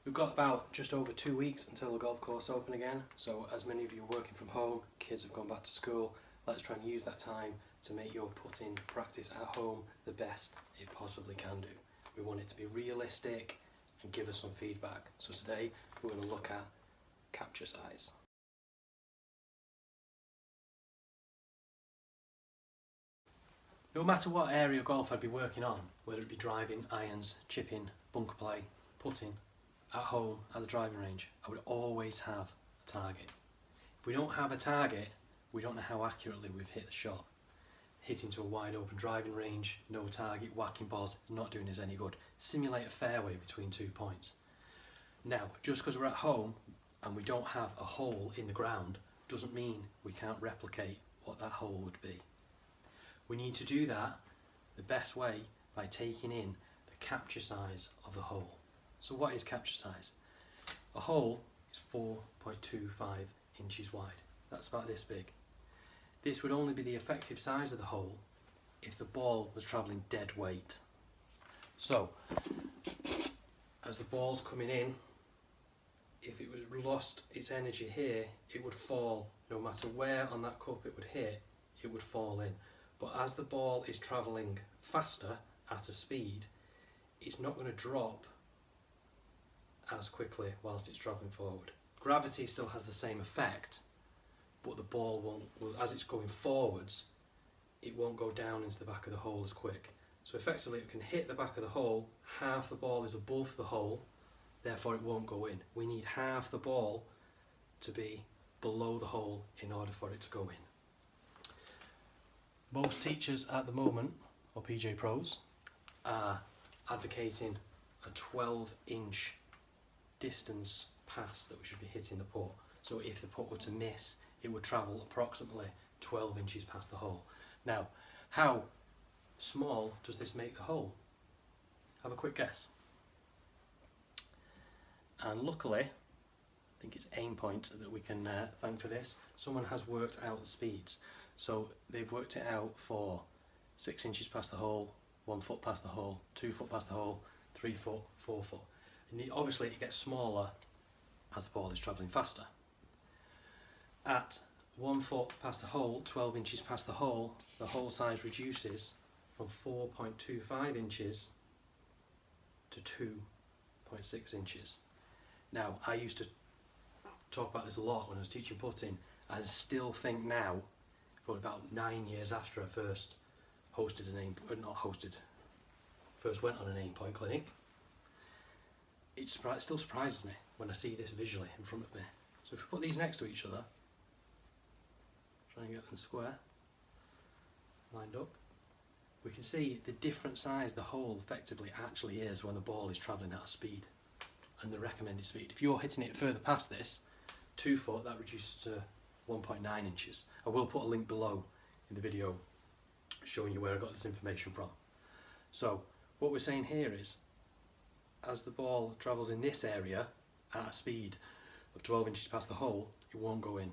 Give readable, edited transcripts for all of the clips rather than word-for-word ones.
We've got about just over 2 weeks until the golf course open again, so as many of you are working from home, kids have gone back to school, let's try and use that time to make your putting practice at home the best it possibly can do. We want it to be realistic and give us some feedback. So today we're going to look at capture size. No matter what area of golf I'd be working on, whether it be driving, irons, chipping, bunker play, putting, at home, at the driving range, I would always have a target. If we don't have a target, we don't know how accurately we've hit the shot. Hitting to a wide open driving range, no target, whacking balls, not doing us any good. Simulate a fairway between 2 points. Now, just because we're at home and we don't have a hole in the ground, doesn't mean we can't replicate what that hole would be. We need to do that the best way by taking in the capture size of the hole. So what is capture size? A hole is 4.25 inches wide. That's about this big. This would only be the effective size of the hole if the ball was travelling dead weight. So, as the ball's coming in, if it was lost its energy here, it would fall. No matter where on that cup it would hit, it would fall in. But as the ball is travelling faster at a speed, it's not going to drop as quickly whilst it's travelling forward. Gravity still has the same effect, but the ball won't, as it's going forwards, it won't go down into the back of the hole as quick. So effectively it can hit the back of the hole, half the ball is above the hole, therefore it won't go in. We need half the ball to be below the hole in order for it to go in. Most teachers at the moment, or PJ Pros, are advocating a 12-inch distance pass that we should be hitting the putt. So if the putt were to miss, it would travel approximately 12 inches past the hole. Now, how small does this make the hole? Have a quick guess. And luckily, I think it's Aimpoint that we can thank for this. Someone has worked out the speeds. So they've worked it out for 6 inches past the hole, 1 foot past the hole, 2 foot past the hole, 3 foot, 4 foot. And obviously it gets smaller as the ball is travelling faster. At 1 foot past the hole, 12 inches past the hole size reduces from 4.25 inches to 2.6 inches. Now, I used to talk about this a lot when I was teaching putting. I still think now, probably about 9 years after I first first went on an Aimpoint clinic, it still surprises me when I see this visually in front of me. So if we put these next to each other, try and get them square, lined up, we can see the different size the hole effectively actually is when the ball is travelling at a speed and the recommended speed. If you're hitting it further past this, 2 foot, that reduces to 1.9 inches. I will put a link below in the video showing you where I got this information from. So what we're saying here is, as the ball travels in this area at a speed of 12 inches past the hole, it won't go in.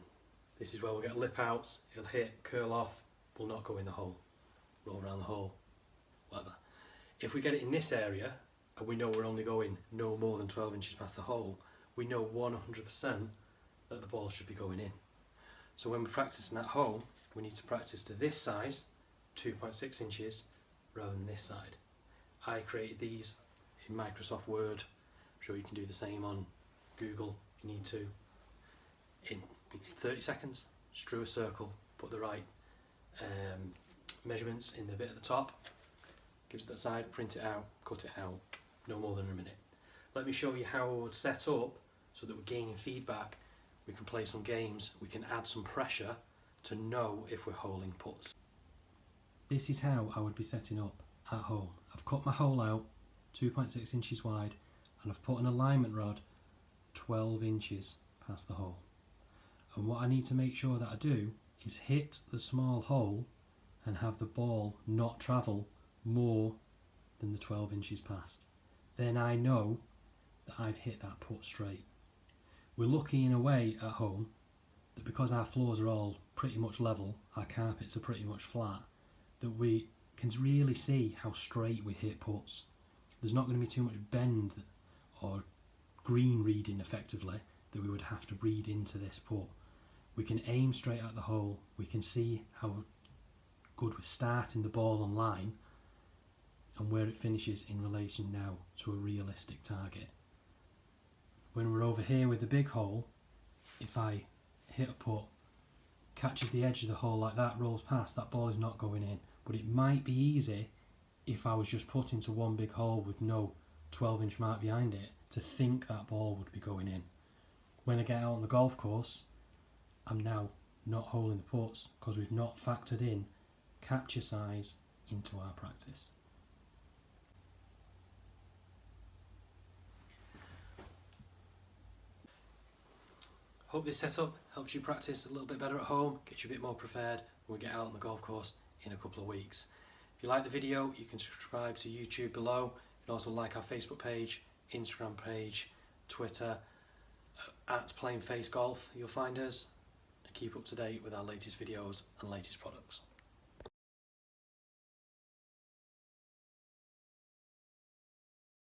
This is where we'll get lip outs, it'll hit, curl off, will not go in the hole, roll around the hole, whatever. If we get it in this area, and we know we're only going no more than 12 inches past the hole, we know 100% that the ball should be going in. So when we're practicing at home, we need to practice to this size, 2.6 inches, rather than this side. I created these in Microsoft Word. I'm sure you can do the same on Google if you need to. In 30 seconds, just drew a circle, put the right measurements in the bit at the top, gives it that side, print it out, cut it out, no more than a minute. Let me show you how I would set up so that we're gaining feedback, we can play some games, we can add some pressure to know if we're holing putts. This is how I would be setting up at home. I've cut my hole out 2.6 inches wide and I've put an alignment rod 12 inches past the hole. And what I need to make sure that I do is hit the small hole and have the ball not travel more than the 12 inches past. Then I know that I've hit that putt straight. We're lucky in a way at home that because our floors are all pretty much level, our carpets are pretty much flat, that we can really see how straight we hit putts. There's not going to be too much bend or green reading effectively that we would have to read into this putt. We can aim straight at the hole, we can see how good we're starting the ball on line and where it finishes in relation now to a realistic target. When we're over here with the big hole, if I hit a putt, catches the edge of the hole like that, rolls past, that ball is not going in. But it might be easy if I was just putting to one big hole with no 12-inch mark behind it to think that ball would be going in. When I get out on the golf course, I'm now not holing the putts because we've not factored in capture size into our practice. Hope this setup helps you practice a little bit better at home, gets you a bit more prepared when we get out on the golf course in a couple of weeks. If you like the video, you can subscribe to YouTube below. You can also like our Facebook page, Instagram page, Twitter, at Plain Face Golf. You'll find us and keep up to date with our latest videos and latest products.